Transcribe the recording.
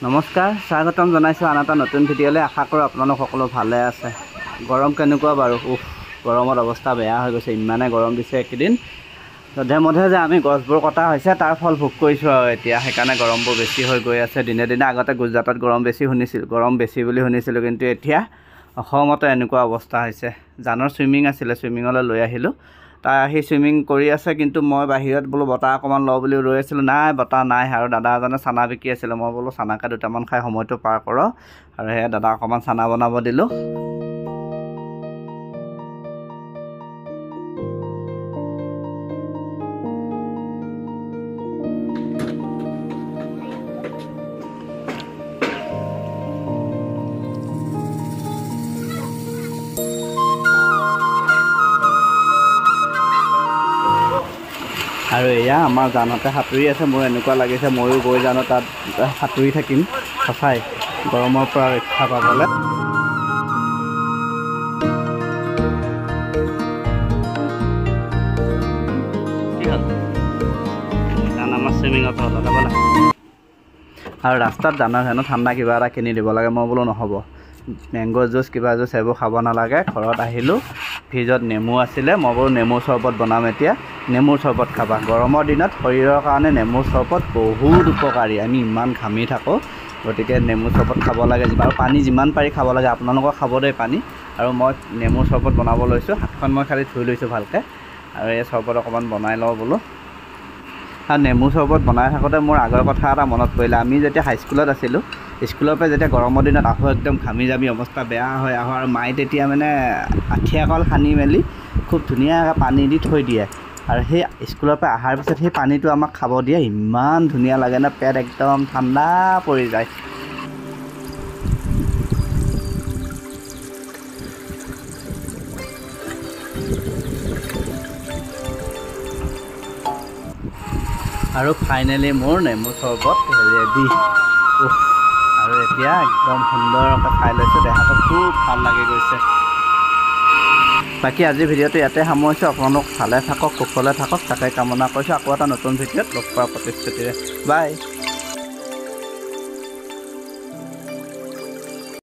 নমস্কাৰ, স্বাগতম জনাইছোঁ আন এটা নতুন ভিডিঅ'লৈ। আশা কৰোঁ আপোনালোক সকলো ভালে আছে। গৰম কেনেকুৱা বাৰু? গৰমত অৱস্থা বেয়া হৈ গৈছে, ইমানে গৰম দিছে এইকেইদিন। যধে মধে যে আমি গছবোৰ কটা হৈছে তাৰ ফল ভোগ কৰিছোঁ আৰু এতিয়া সেইকাৰণে গৰমবোৰ বেছি হৈ গৈ আছে দিনে দিনে। আগতে গুজৰাটত গৰম বেছি বুলি শুনিছিলোঁ, কিন্তু এতিয়া অসমতে এনেকুৱা অৱস্থা হৈছে। জানৰ চুইমিং আছিলে, চুইমিঙলৈ লৈ আহিলোঁ। তাই আহি চুইমিং কৰি আছে, কিন্তু মই বাহিৰত বোলো বতাহ অকণমান লওঁ বুলি ৰৈ আছিলোঁ। নাই, বতাহ নাই। আৰু দাদা এজনে চানা বিকি আছিলে, মই বোলো চানাকে দুটামান খাই সময়টো পাৰ কৰক, আৰু সেয়া দাদা অকণমান চানা বনাব দিলোঁ। আৰু এয়া আমাৰ জানতে সাঁতুৰি আছে। মোৰ এনেকুৱা লাগিছে ময়ো গৈ জানো তাত সাঁতুৰি থাকিম, সঁচাই গৰমৰ পৰা ৰক্ষা পাবলৈ। কি হ'ল? জান আমাৰ চুইমিঙত হ'ল ব'লা। আৰু ৰাস্তাত জানৰ হেনো ঠাণ্ডা কিবা এটা কিনি দিব লাগে। মই বোলো নহ'ব, মেংগ' জুচ কিবা জুচ এইবোৰ খাব নালাগে। ঘৰত আহিলোঁ, ফ্ৰিজত নেমু আছিলে, মই বোলো নেমুৰ চৰবত বনাম এতিয়া। নেমুৰ চৰবত খাবা। গৰমৰ দিনত শৰীৰৰ কাৰণে নেমুৰ চৰবত বহুত উপকাৰী। আমি ইমান ঘামি থাকোঁ, গতিকে নেমুৰ চৰবত খাব লাগে। আৰু পানী যিমান পাৰি খাব লাগে। আপোনালোকক খাব দেই পানী। আৰু মই নেমুৰ চৰবত বনাব লৈছোঁ। হাতখন মই খালি ধুই লৈছোঁ ভালকৈ, আৰু এই চৰবত অকণমান বনাই লওঁ বোলো। আৰু নেমু চৰবত বনাই থাকোঁতে মোৰ আগৰ কথা এটা মনত পৰিলে। আমি যেতিয়া হাইস্কুলত আছিলোঁ, স্কুলৰ পৰা যেতিয়া গৰমৰ দিনত আহোঁ, একদম ঘামি জামি অৱস্থা বেয়া হৈ আহোঁ, আৰু মায়ে তেতিয়া মানে আঠিয়া কল সানি মেলি খুব ধুনীয়াকৈ পানী দি থৈ দিয়ে। আৰু সেই স্কুলৰ পৰা অহাৰ পিছত সেই পানীটো আমাক খাব দিয়ে। ইমান ধুনীয়া লাগে ন, পেট একদম ঠাণ্ডা পৰি যায়। আৰু ফাইনেলি মোৰ নেমু চৰবত ৰেডি। আৰু এতিয়া একদম সুন্দৰকৈ খাই লৈছোঁ, দেহাটো খুব ভাল লাগি গৈছে। বাকী আজিৰ ভিডিঅ'টো ইয়াতে সামৰিছোঁ। আপোনালোক ভালে থাকক, কুশলে থাকক, তাকে কামনা কৰিছোঁ। আকৌ এটা নতুন ভিডিঅ'ত লগ পোৱাৰ প্ৰতিশ্ৰুতিৰে। বাই।